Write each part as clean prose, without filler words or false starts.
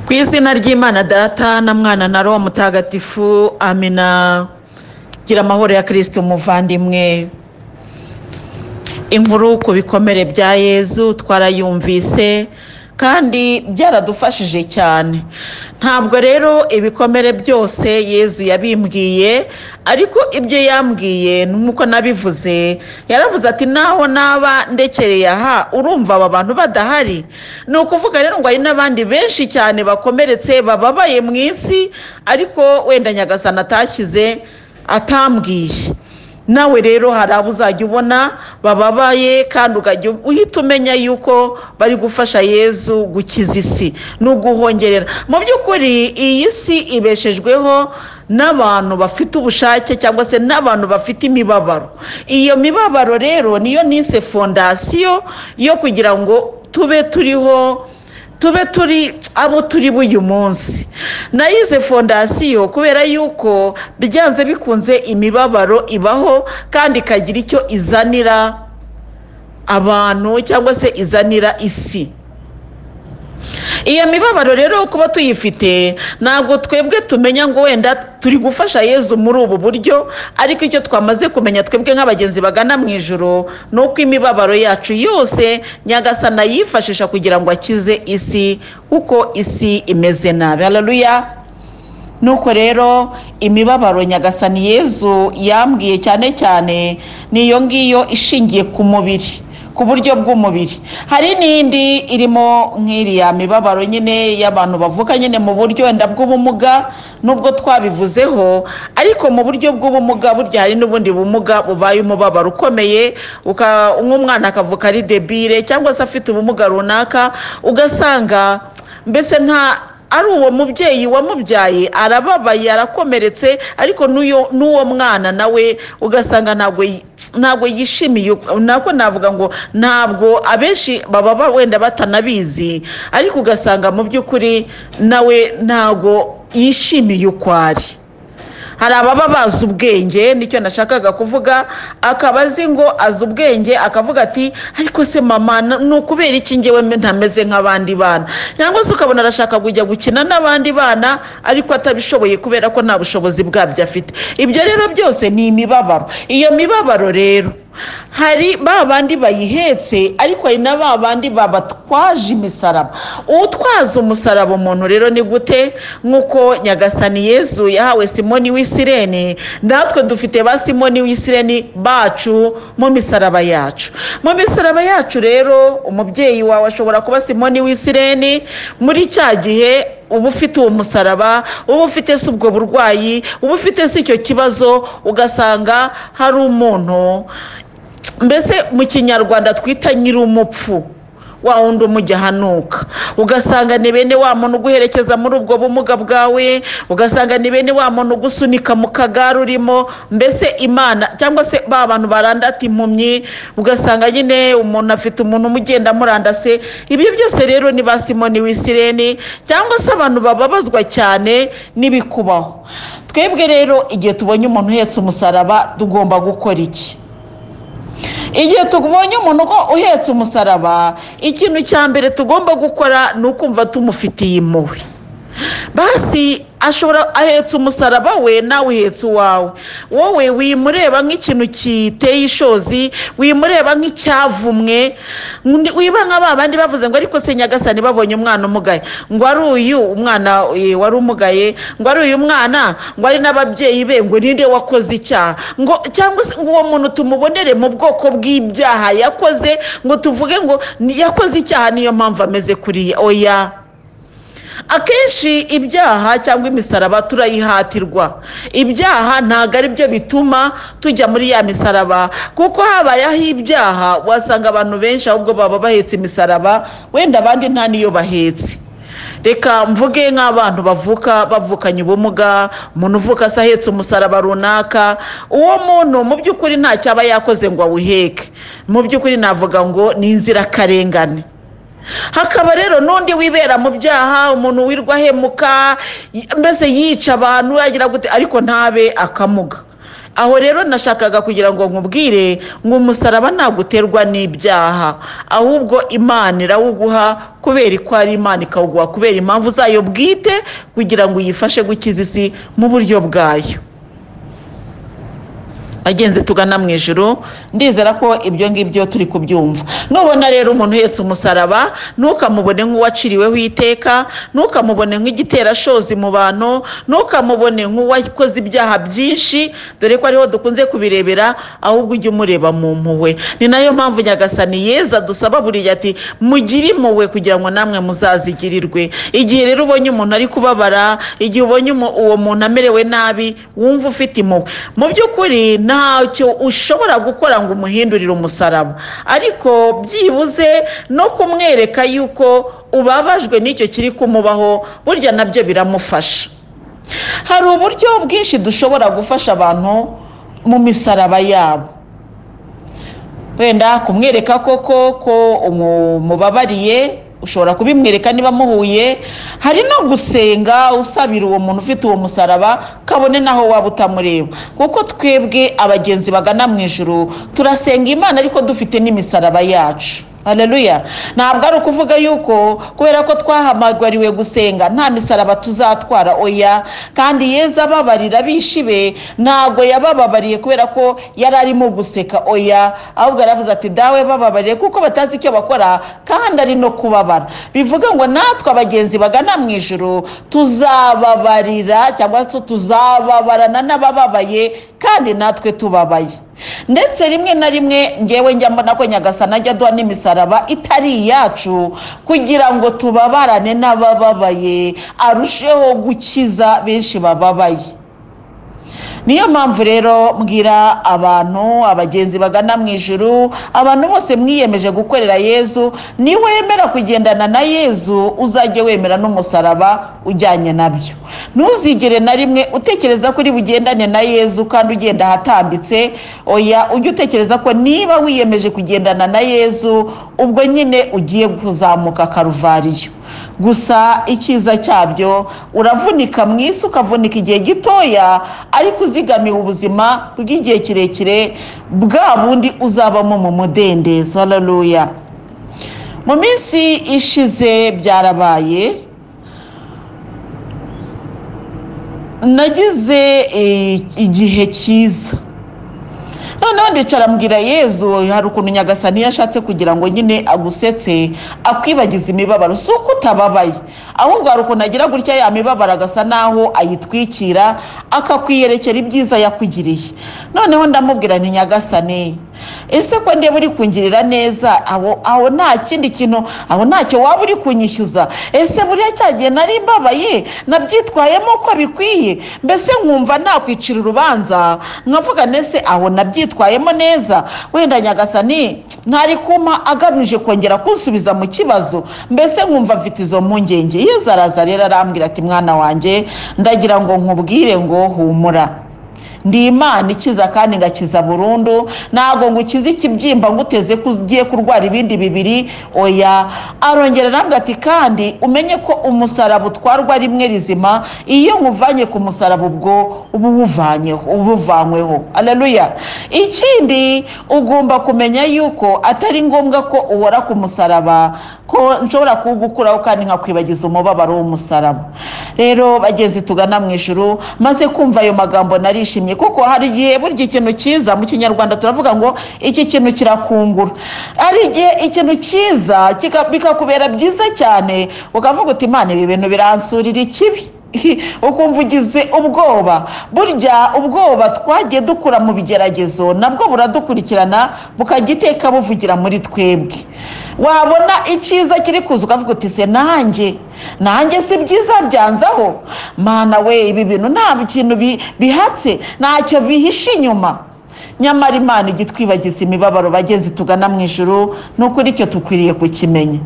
Ku izina ry'Imana Data na Mwana na Roho Mutagatifu, amina. Gira amahoro ya Kristo umuvandimwe. Inkuru ku bikomere bya Yezu twarayumvise kandi byaradufashije cyane. Ntabwo rero ibikomere byose Yezu yabimbwiye, ariko ibyo yambwiye nuko nabivuze. Yaravuze ati naho naba ndekereye aha urumva aba bantu badahari. Ni ukuvuga rero ngo hari n'abandi benshi cyane bakomeretse bababaye mu isi, ariko wenda Nyagasani atakize atambwiye. Nawe rero hari abo uzajya ubona bababaye kandi ukajya uhita umenya yuko bari gufasha Yezu gukiza isi no guhongerera. Mu by'ukuri iyi si ibeshejweho n'abantu bafite ubushake cyangwa se n'abantu bafite imibabaro. Iyo mibabaro rero niyo nise fondasiyo yo kugira ngo tube turi abo turi buyu munsi. Nayize fondasiyo kubera yuko byanze bikunze imibabaro ibaho kandi ikagira icyo izanira abantu cyangwa se izanira isi. Iyo mibabaro rero kuba tuyifite ntabwo twebwe tumenya ngo wenda turi gufasha Yezu muri ubu buryo, ariko icyo twamaze kumenya twebwe nk'abagenzi bagana mu ijuru nuko imibabaro yacu yose Nyagasani yifashisha kugira ngo akize isi kuko isi imeze nabi. Haleluya. Nuko rero imibabaro Nyagasani Yezu yambwiye cyane cyane niyo ngiyo ishingiye ku mubiri, ku buryo bw'umubiri. Hari n'indi irimo nk'iriya mibabaro nyine y'abantu bavuka nyine mu buryo wenda bw'ubumuga, nubwo twabivuzeho, ariko mu buryo bw'ubumuga burya hari n'ubundi bumuga bubaye umubabaro ukomeye. Nk'umwana akavuka ari debile cyangwa se afite ubumuga runaka, ugasanga mbese ari uwo mubyeyi wamubyaye arababaye arakomeretse, ariko n'uwo mwana nawe ugasanga ntabwo yishimiye. Nako navuga ngo ntabwo abenshi baba wenda batanabizi, ariko ugasanga mu by'ukuri nawe ntabwo yishimiye uko ari. Hari ababa bazi ubwenge, nicyo nashakaga kuvuga, akaba azi ngo azi ubwenge, akavuga ati ariko se mama ni ukubera iki njyewe ntameze nk'abandi bana, cyangwa se ukabona arashaka kujya gukina n'abandi bana ariko atabishoboye kubera ko nta bushobozi bwabyo afite. Ibyo rero byose ni imibabaro. Iyo mibabaro rero hari babandi bayihetse, ariko hari na babandi babatwaje imisaraba. Utwaza umusaraba umuntu rero ni gute? Nk'uko Nyagasani Yezu yahawe Simoni w'Isireni, natwe dufite ba Simoni w'Isireni bacu mu misaraba yacu. Mu misaraba yacu rero umubyeyi wawe ashobora kuba Simoni w'Isireni. Muri cya gihe uba ufite uwo musaraba, uba ufite se ubwo burwayi, uba ufite se icyo kibazo, ugasanga hari umuntu mbese mu Kinyarwanda twita nyir'umupfu, wa wundi umujya hanuka. Ugasanga ni bene wa muntu uguherekeza muri ubwo bumuga bwawe, ugasanga ni bene wa muntu ugusunika mu kagare urimo, mbese Imana cyangwa se ba bantu barandata impumyi, ugasanga nyine umuntu afite umuntu umugenda murandase. Ibyo byose rero ni ba Simoni w'Isireni, cyangwa se abantu bababazwa cyane n'ibikubaho. Twebwe rero igihe tubonye umuntu uhetse umusaraba tugomba gukora iki? Igihe tubonye umuntu uhetse umusaraba, ikintu cya mbere tugomba gukora ni ukumva tumufitiye impuhwe. Basi ahetse umusaraba we, nawe uhetse uwawe. Wowe wimureba nk'ikintu kiteye ishozi, wimureba nk'icyavumwe, wiba nka babandi bavuze ngo ariko se Nyagasani babonye umwana umugaye, ngo ari uyu umwana wari umugaye, ngo ari uyu mwana, ngo ari n'ababyeyi be, ngo ninde wakoze icyaha, ngo cyangwa se uwo muntu tumubonere mu bwoko bw'ibyaha yakoze, ngo tuvuge ngo yakoze icyaha niyo mpamvu ameze kuriya. Oya, akenshi ibyaha cyangwa imisaraba turayihatirwa. Ibyaha ntabwo ari byo bituma tujya muri ya misaraba, kuko habayeho ibyaha wasanga abantu benshi ahubwo baba bahetse imisaraba, wenda abandi nta niyo bahetse. Reka mvuge nk'abantu bavukanye ubumuga, umuntu uvuka se ahetse umusaraba runaka, uwo muntu mu by'ukuri nta cyaba yakoze ngo awuheke. Mu by'ukuri navuga ngo ni inzirakarengane. Hakaba rero n'undi wibera mu byaha, umuntu wirwa ahemuka, mbese yica abantu, yagira gute, ariko ntabe akamuga. aho rero nashakaga kugira ngo nkubwire ngo umusaraba ntabwo uterwa n'ibyaha, ahubwo Imana irawuguha kubera ko ari Imana, ikawuguha kubera impamvu zayo bwite kugira ngo uyifashe gukiza isi mu buryo bwayo. Agenze tugana mu ijuru, ndizera ko ibyo ngibyo turi kubyumva. Nubona rero umuntu uhetse umusaraba, ntukamubone nk'uwaciriweho iteka, ntukamubone nk'igiterashozi mu bantu, ntukamubone nk'uwakoze ibyaha byinshi, dore ko ariho dukunze kubirebera, ahubwo ujye umureba mu mpuhwe. Ni nayo mpamvu Nyagasani Yezu adusaba buriya ati mugire impuhwe kugira ngo namwe muzazigirirwe. Igihe rero ubonye umuntu ari kubabara, igihe ubonye uwo muntu amerewe nabi, wumva ufite impuhwe. Mu by'ukuri ntacyo ushobora gukora ngo umuhindurire umusaraba, ariko byibuze no kumwereka yuko ubabajwe n'icyo kiri kumubaho, burya nabyo biramufasha. Hari uburyo bwinshi dushobora gufasha abantu mu misaraba yabo, wenda kumwereka koko ko umubabariye, ushobora kubimwereka niba muhuye. Hari no gusenga usabira uwo muntu ufite uwo musaraba, kabone naho waba utamureba, kuko twebwe abagenzi bagana mu ijuru turasenga Imana ariko dufite n'imisaraba yacu. Haleluya. Ntabwo ari ukuvuga yuko kubera ko twahamagariwe gusenga nta misaraba tuzatwara, oya. Kandi Yezu ababarira bishibe ntabwo yabababariye kubera ko yari arimo guseka, oya, ahubwo aravuze ati dawe bababariye kuko batazi icyo bakora, kandi ari no kubabara. Bivuga ngo natwe abagenzi bagana mu ijuru tuzababarira cyangwa se tuzababarana n'abababaye kandi natwe tubabaye. Ndetse rimwe na rimwe ngewe njya mbona ko Nyagasani ajya aduha n'imisaraba itari iyacu kugira ngo tubabarane n'abababaye, arusheho gukiza benshi bababaye. Niyo mpamvu rero mbwira abantu, abagenzi bagana mu ijuru, abantu bose mwiyemeje gukorera Yezu, ni wemera kugendana na Yezu uzajye wemera n'umusaraba ujyanye nabyo. Ntuzigere na rimwe utekereza ko uri bugendane na Yezu kandi ugenda ahatambitse, oya, ujye utekereza ko niba wiyemeje kugendana na Yezu ubwo nyine ugiye kuzamuka Karuvariyo. Gusa icyiza cyabyo uravunika mu isi, ukavunika igihe gitoya, ariko uzigamiwe ubuzima bw'igihe kirekire, bwa bundi uzabamo mu mudendezo. Haleluya. Mu minsi ishize byarabaye, nagize igihe cyiza. Noneho ndicara mbwira Yezu, hari ukuntu Nyagasani yashatse kugira ngo nyine agusetse, akwibagiza imibabaro. Si uko utababaye, ahubwo hari ukuntu agira gutya ya mibabaro agasa naho ayitwikira, akakwiyerekera ibyiza yakugiriye. Noneho ndamubwira nti Nyagasani, ese ko ndeba uri kungirira neza, aho nta kindi kintu, aho ntacyo waba uri kunyishyuza? Ese buriya cyagiye nari mbabaye nabyitwayemo ko bikwiye? Mbese nkumva nakwicira urubanza nkavuga nese aho nabyitwayemo neza, wenda Nyagasani ntari kumpa agamije kongera kunsubiza mu kibazo. Mbese nkumva mfite izo mpungenge. Yezu araza rero arambwira ati mwana wanjye, ndagira ngo nkubwire ngo humura, ndi Imana ikiza kandi ngakiza burundu. Ntabwo ngukiza ikibyimba nguteze ko ugiye kurwara ibindi bibiri, oya. Arongera arambwira ati kandi umenye ko umusaraba utwarwa rimwe rizima, iyo nkuvanye ku musaraba ubwo ubuvanyweho. Haleluya. Ikindi ugomba kumenya yuko atari ngombwa ko uhora ku musaraba, ko nshobora kugukuraho kandi nkakwibagiza umubabaro w'umusaraba. Rero bagenzi tugana mu ijuru, maze kumva ayo magambo narishimye, kuko hari igihe burya ikintu cyiza, mu Kinyarwanda turavuga ngo iki kintu kirakungura. Hari igihe ikintu cyiza bikakubera byiza cyane, ukavuga uti Imana, ibi bintu biransurira ikibi, ukumva ugize ubwoba. Burya ubwoba twagiye dukura mu bigeragezo nabwo buradukurikirana, bukagiteka buvugira muri twebwe. Wabona icyiza kiri kuza ukavuga uti se nanjye si byiza byanzaho? Mana we, ibi bintu nta kintu bihatse, ntacyo bihishe inyuma. Nyamara Imana igitwibagiza imibabaro bagenzi tugana mu ijuru, n'ukuri icyo tukwiriye kukimenya.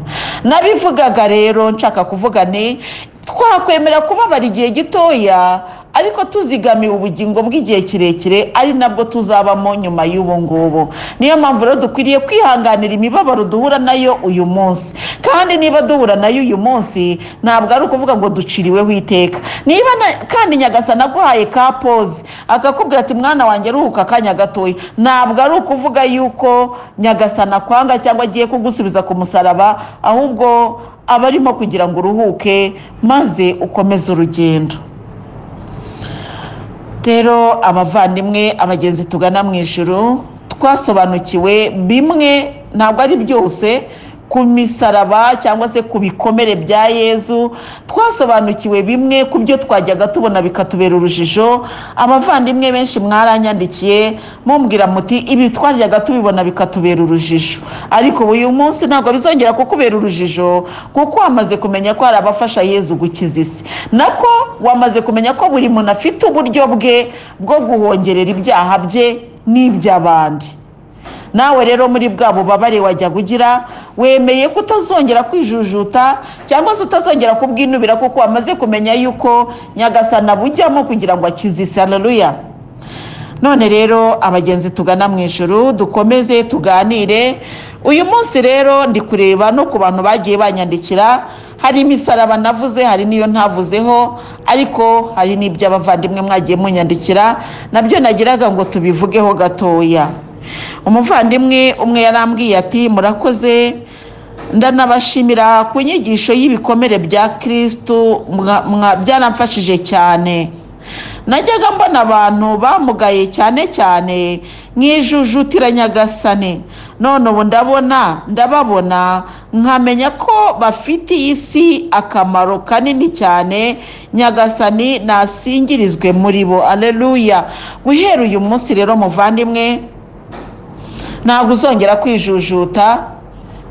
Nabivugaga rero nshaka kuvuga ni twakwemera kubabara igihe gitoya ariko tuzigamiye ubugingo bw'igihe kirekire ari nabwo tuzabamo nyuma y'ubu ngubu. Niyo mpamvu rero dukwiriye kwihanganira imibabaro duhura nayo uyu munsi, kandi niba duhura nayo uyu munsi ntabwo ari ukuvuga ngo duciriweho iteka. Niba kandi Nyagasani aguhaye ka pause akakubwira ati mwana wanjye ruhuka akanya gatoya, ntabwo ari ukuvuga yuko Nyagasani akwanga cyangwa agiye kugusubiza ku musaraba, ahubwo aba arimo kugira ngo uruhuke maze ukomeze urugendo. Rero abavandimwe, abagenzi tugana mu ijuru, twasobanukiwe bimwe, ntabwo ari byose, ku misaraba cyangwa se ku bikomere bya Yezu. Twasobanukiwe bimwe ku byo twajyaga tubona bikatubera urujijo. Abavandimwe benshi mwaranyandikiye mumbwira muti ibi twajyaga tubibona bikatubera urujijo, ariko uyu munsi ntabwo bizongera kukubera urujijo, kuko wamaze kumenya ko hari abafasha Yezu gukiza isi, nako wamaze kumenya ko buri muntu afite uburyo bwe bwo guhongerera ibyaha bye n'iby'abandi. Nawe rero muri bwa bubabare wajya kugira, wemeye ko utazongera kwijujuta cyangwa se utazongera kubwinubira, kuko wamaze kumenya yuko Nyagasani abujyamo kugira ngo akize isi. Haleluya. None rero abagenzi tugana mu ijuru, dukomeze tuganire. Uyu munsi rero ndi kureba no ku bantu bagiye banyandikira, hari imisaraba navuze, hari niyo ntavuzeho, ariko hari n'iby'abavandimwe mwagiye munyandikira nabyo nagiraga ngo tubivugeho gatoya. Umuvandimwe umwe yarambwiye ati murakoze, ndanabashimira ku nyigisho y'ibikomere bya Kristo, byaramfashije cyane. Najyaga mbona abantu bamugaye cyane cyane nkijujutira Nyagasani, none ubu ndababona nkamenya ko bafitiye isi akamaro kanini cyane. Nyagasani nasingirizwe muri bo. Aleluya. Guhera uyu munsi rero muvandimwe, ntabwo uzongera kwijujuta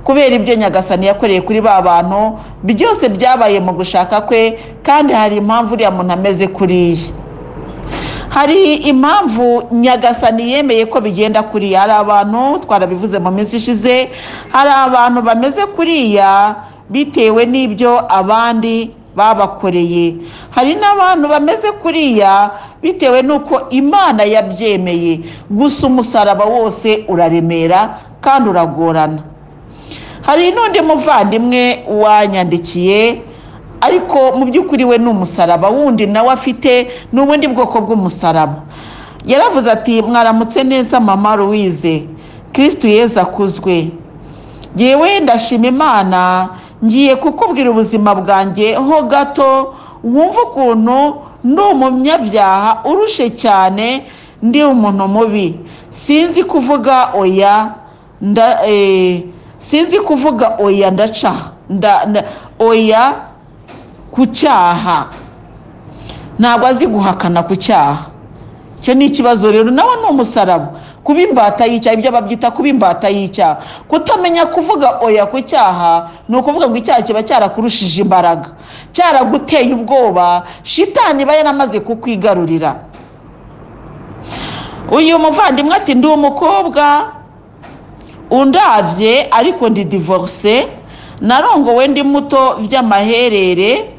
kubera ibyo Nyagasani yakoreye kuri ba bantu. Byose byabaye mu gushaka kwe, kandi hari impamvu uriya muntu ameze kuriya. Hari impamvu Nyagasani yemeye ko bigenda kuriya. Hari abantu, twarabivuze mu minsi ishize, hari abantu bameze kuriya bitewe n'ibyo abandi babakoreye. Hari n'abantu bameze kuriya bitewe n'uko Imana yabyemeye. Gusa umusaraba wose uraremera kandi uragorana. Hari n'undi muvandimwe wanyandikiye, ariko mu by'ukuri we ni umusaraba wundi nawe afite, n'ubundi bwoko bw'umusaraba. Yaravuze ati mwaramutse neza mama Louise, Kristo Yezu akuzwe. Yewe ndashima Imana, ngiye kukubwira ubuzima bwanjye ho gato, wumva ukuntu ndi umunyabyaha urushe cyane, ndi umuntu mubi, sinzi kuvuga oya, ndaca oya ku cyaha. Ntabwo azi guhakana ku cyaha. Icyo ni ikibazo rero, nawe ni umusaraba. Kuba imbata y'icyaha, ibyo babyita kuba imbata y'icyaha. Kutamenya kuvuga oya ku cyaha ni ukuvuga ngo icyaha kiba cyarakurushije imbaraga, cyaraguteye ubwoba, shitani iba yaramaze kukwigarurira. Uyu muvandimwe ati ndi umukobwa undavye ariko ndi divorce, narongowe ndi muto by'amaherere,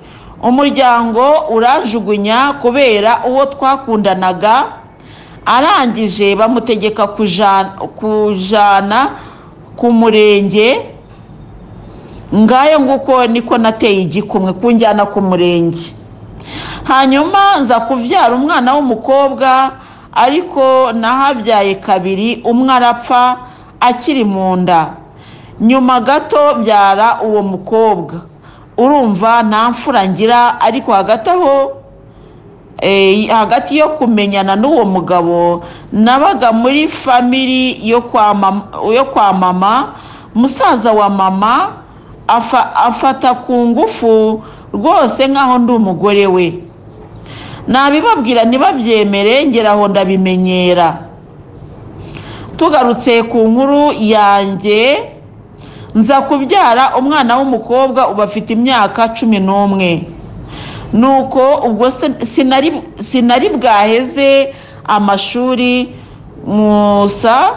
umuryango urajugunya kubera uwo twakundanaga, arangije bamutegeka kujana ku murenge. Ngayo nguko niko nateye igikumwe kunjyana ku murenge. Hanyuma nza kuvyara umwana w'umukobwa, ariko nahabyaye kabiri, umwe arapfa akiri mu nda. Nyuma gato byara uwo mukobwa. Urumva nta mfura ngira, ariko hagati yo kumenyana n'uwo mugabo nabaga muri family yo kwa mama. Musaza wa mama afata ku ngufu rwose nkaho ndi umugore we. Nabibabwira ntibabyemere, ngeraho ndabimenyera. Tugarutse ku nkuru yanjye, nza kubyara umwana w'umukobwa, uba afite imyaka 11. Nuko ubwo sinari bwaheze amashuri, musa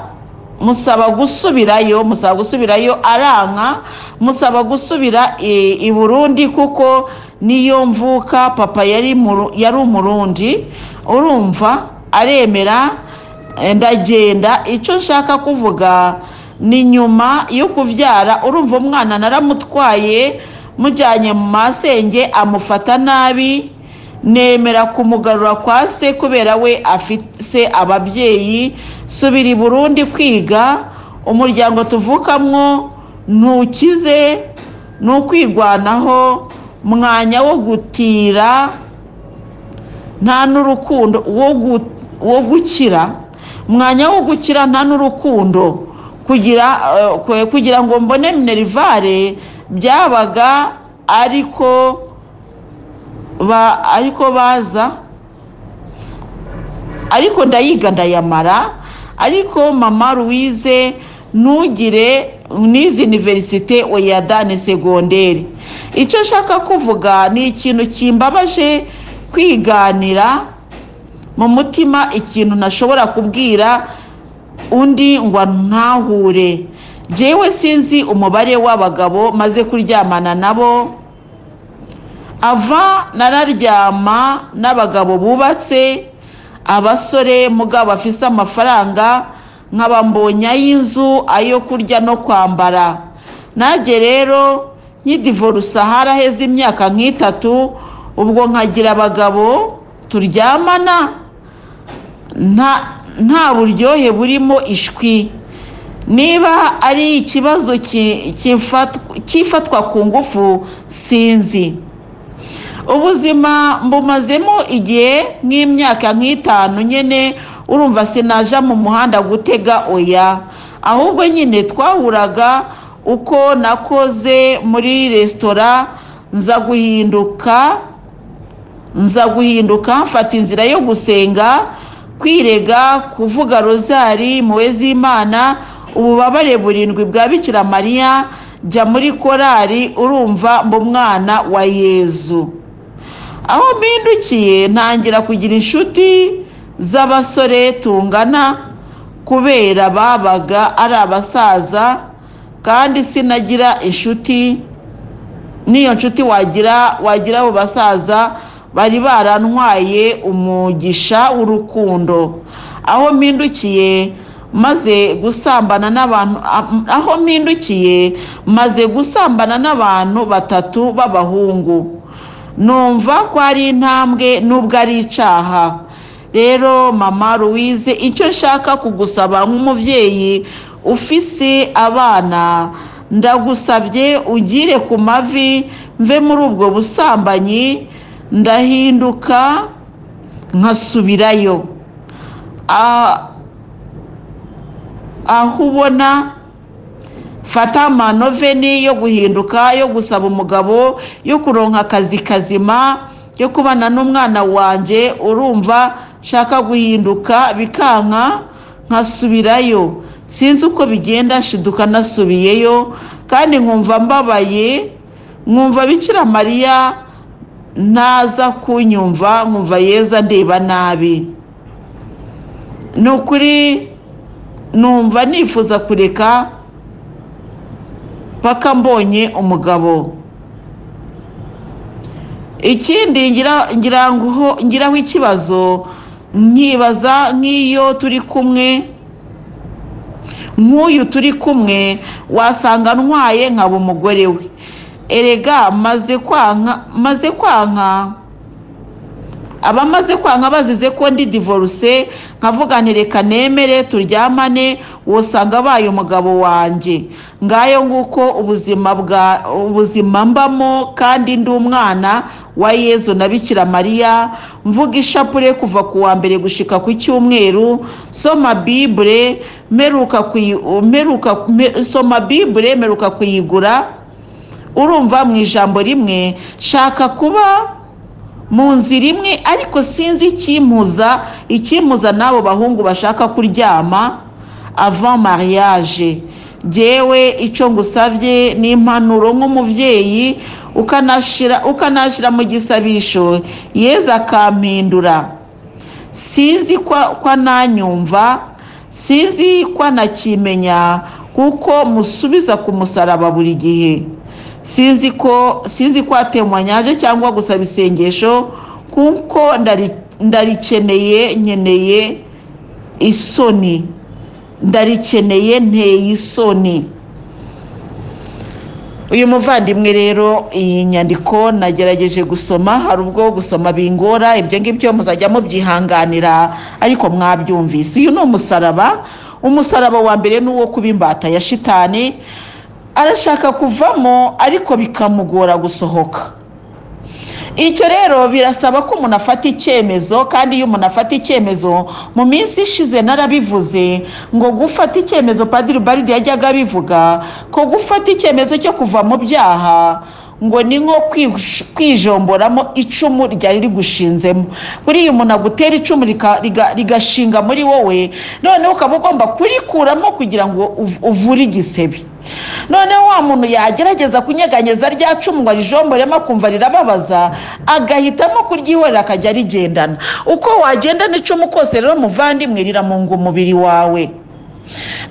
musaba gusubirayo aranka, musaba gusubira i Burundi kuko niyo mvuka, papa yari umurundi, urumva aremera, ndagenda. Icyo nshaka kuvuga ni nyuma yo kuvyara, urumva umwana naramutwaye mujyanye mu masenge, amufata nabi, nemera kumugarura kwa se kubera we afite ababyeyi, subira i Burundi kwiga. Umuryango tuvukamwo ntukize, n'ukwirwanaho, mwanya wo gutira, nta n'urukundo wo gukira, mwanya wo gukira nta n'urukundo, kugira ngo mbone minerivare byabaga ariko baza, ariko ndayiga ndayamara. Ariko mama Louise ntugire nizi universite oya dane segonderi. Icyo nshaka kuvuga ni ikintu kimbabaje kwiganira mu mutima, ikintu nashobora kubwira undi ngo ntahure. Jewe sinzi umubare w'abagabo maze kuryamana nabo, ava nararyama n'abagabo bubatse, abasore mugabo afise amafaranga, nkaba mbonye y'inzu, ayo kurya no kwambara. Naje rero nkidivorusa haraheze imyaka nk'itatu, ubwo nkagira abagabo turyamana nta buryohe burimo ishwi. Niba ari ikibazo kifatwa ku ngufu sinzi. Ubuzima mbumazemo igihe nk'imyaka nk'itanu nyene, urumva sinaja mu muhanda gutega oya, ahubwo nyine twahuraga uko nakoze muri resitora, nza guhinduka mfata inzira yo gusenga, kwirega, kuvuga rozari, muwe z'Imana, ububabare burindwi bwa Bikira Mariya, jya muri korari, urumva mbo mwana wa Yezu. Aho mpindukiye ntangira kugira inshuti z'abasore tungana, kubera babaga ari abasaza, kandi sinagira inshuti, niyo nshuti wagira abo basaza bari barantwaye umugisha w'urukundo. Aho mpindukiye maze gusambana n'abantu batatu b'abahungu, numva ko ari intambwe nubwo ari icaha. Rero mama Louise, icyo nshaka kugusaba nk'umuvyeyi ufise abana, ndagusabye ugire ku mavi, mve muri ubwo busambanyi, ndahinduka nkasubirayo. Aho ubona fata amanoveni yo guhinduka, yo gusaba umugabo, yo kuronka akazi kazima, yo kubana n'umwana wanje, urumva shaka guhinduka bikanka nkasubirayo. Sinzi uko bigenda, shiduka nasubiyeyo, kandi nkumva mbabaye, nkumva Bikira Mariya naza kunyumva, nkumva Yeza ndeba nabi. Nukuri numva nifuza kureka paka mbonye umugabo. Ikindi ngiraho ikibazo, nkibaza nk'iyo turi kumwe, nk'uyu turi kumwe, wasanga ntwaye nkaba umugore we. Erega maze kwanka abamaze kwanka bazize ko ndi divorce, nkavuga nti reka nemere turyamane, wosanga abaye umugabo wanje. Ngayo nguko ubuzima mbamo, kandi ndi umwana wa Yezu na Bikira Mariya, mvuga ishapure kuva ku wa mbere gushika ku cyumweru, soma Bible, meruka kuyigura, urumva mu ijambo rimwe, shaka kuba mu nzira imwe, ariko sinzi ikimpuza n'abo bahungu bashaka kuryama avant mariage. Jewe icyo ngusabye ni impanuro nk'umuvyeyi, ukanashira mu gisabisho, Yezu akampindura. Sinzi kwa nanyumva, sinzi ko anakimenya kuko musubiza ku musaraba buri gihe. Sinzi ko atemwanyaje cyangwa gusaba isengesho kuko nkeneye isoni. Nteye isoni. Uyu muvandimwe rero iyi nyandiko nagerageje gusoma, hari ubwo gusoma bingora, ibyo ngibyo muzajya mubyihanganira ariko mwabyumvise. Uyu ni umusaraba wa mbere n'uwo kuba imbata ya shitani, arashaka kuvamo ariko bikamugora gusohoka. Icyo rero birasaba ko umuntu afata icyemezo, kandi iyo umuntu afata icyemezo, mu minsi ishize narabivuze ngo gufata icyemezo, Padiri Baridi yajyaga abivuga ko gufata icyemezo cyo kuva mu byaha ngo ni nko kwijomboramo icumu ryari rigushinzemo. Buriya umuntu agutera icumu rigashinga muri wowe, noneho ukaba ugomba kurikuramo kugira ngo uvure igisebe. Noneho wa muntu yagerageza kunyeganyeza rya cumu ngo arijomboremo akumva rirababaza, agahitamo kuryihorera akajya arigendana. Uko wagendana icumu kose rero muvandimwe riramunga umubiri wawe.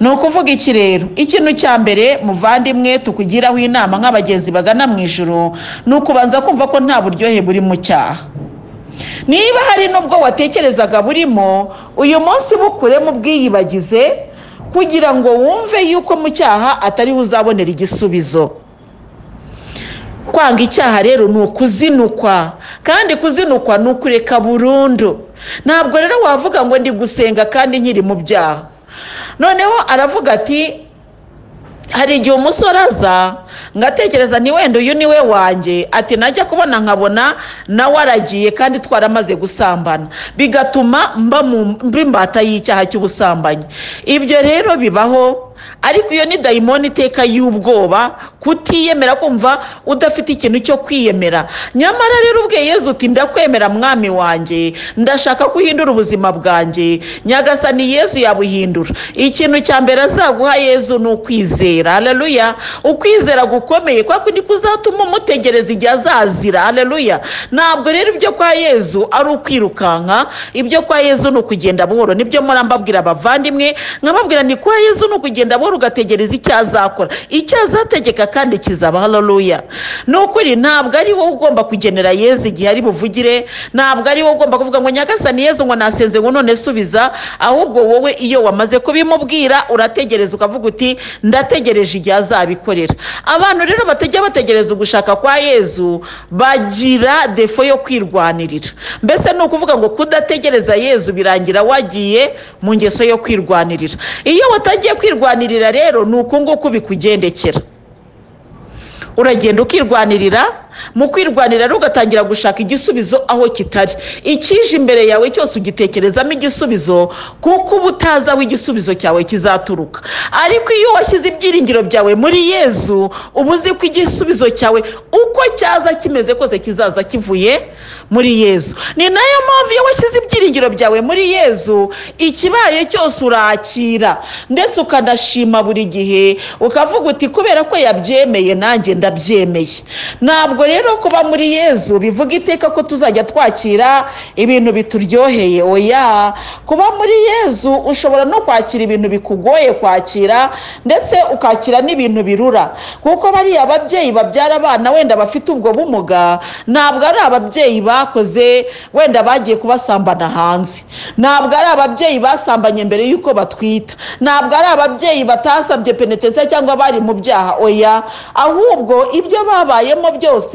Ni ukuvuga iki rero? Ikintu cya mbere muvandimwe tukugiraho inama nk'abagenzi bagana mu ijuru, ni ukubanza kumva ko nta buryohe buri mu cyaha. Niba hari n'ubwo watekerezaga burimo, uyu munsi bukuremo ubwiyibagize kugira ngo wumve yuko mu cyaha atariho uzabonera igisubizo. Kwanga icyaha rero ni ukuzinukwa, kandi kuzinukwa ni ukureka burundu. Ntabwo rero wavuga ngo ndi gusenga kandi nkiri mu byaha. Noneho aravuga ati, hari igihe umusore aza ngatekereza ni wenda uyu ni we wanjye, ati najya kubona nkabona nawe aragiye kandi twaramaze gusambana, bigatuma mba imbata y'icyaha cy'ubusambanyi. Ibyo rero bibaho, ariko iyo ni dayimoni iteka y'ubwoba, kutiyemera, kumva udafite ikintu cyo kwiyemera. Nyamara rero ubwe Yezu uti ndakwemera mwami wanjye, ndashaka guhindura ubuzima bwanjye. Nyagasani Yezu yabuhindura. Ikintu cya mbere azaguha Yezu ni ukwizera. Haleluya. Ukwizera gukomeye kwa kundi kuzatuma umutegereza igihe azazira. Haleluya. Ntabwo rero ibyo kwa Yezu ari ukwirukanka, ibyo kwa Yezu ni ukugenda buhoro. Nibyo murambabwira abavandimwe, nkababwira ni kwa Yezu ni ukugenda buhoro ugategereza icyo azakora, icyo azategeka kandi kizaba. Haleluya. Ni ukuri ntabwo ari wowe ugomba kugenera Yezu igihe ari buvugire, ntabwo ari wowe ugomba kuvuga ngo Nyagasani Yezu ngo nasenze ngo none subiza, ahubwo wowe iyo wamaze kubimubwira urategereza ukavuga uti ndategereje igihe azabikorera. Abantu rero batajya bategereza ugushaka kwa Yezu bagira defo yo kwirwanirira. Mbese ni ukuvuga ngo kudategereza Yezu birangira wagiye mu ngeso yo kwirwanirira. Iyo watagiye kwirwanirira rero ni uko nguko bikugendekera. Uragenda ukirwanirira, mu kwirwanira ugatangira gushaka igisubizo aho kitari. Ikije imbere yawe cyose ugitekerezamo igisubizo, kuko uba utazi aho igisubizo cyawe kizaturuka. Ariko iyo washyize ibyiringiro byawe muri Yezu, uba uzi ko igisubizo cyawe uko cyaza kimeze kose kizaza kivuye muri Yezu. Ni nayo mpamvu iyo washyize ibyiringiro byawe muri Yezu, ikibaye cyose urakira ndetse ukanashima buri gihe, ukavuga uti kubera ko yabyemeye nanjye ndabyemeye. Ntabwo rero kuba muri Yezu bivuga iteka ko tuzajya twakira ibintu bituryoheye. Oya, kuba muri Yezu ushobora no kwakira ibintu bikugoye kwakira, ndetse ukakira n'ibintu birura. Kuko bariya ababyeyi babyara abana wenda bafite ubwo bumuga, ntabwo ari ababyeyi bakoze wenda bagiye kubasambana hanze, ntabwo ari ababyeyi basambanye mbere y'uko batwita, ntabwo ari ababyeyi batasabye penetesiyo cyangwa bari mu byaha. Oya, ahubwo ibyo babayemo byose,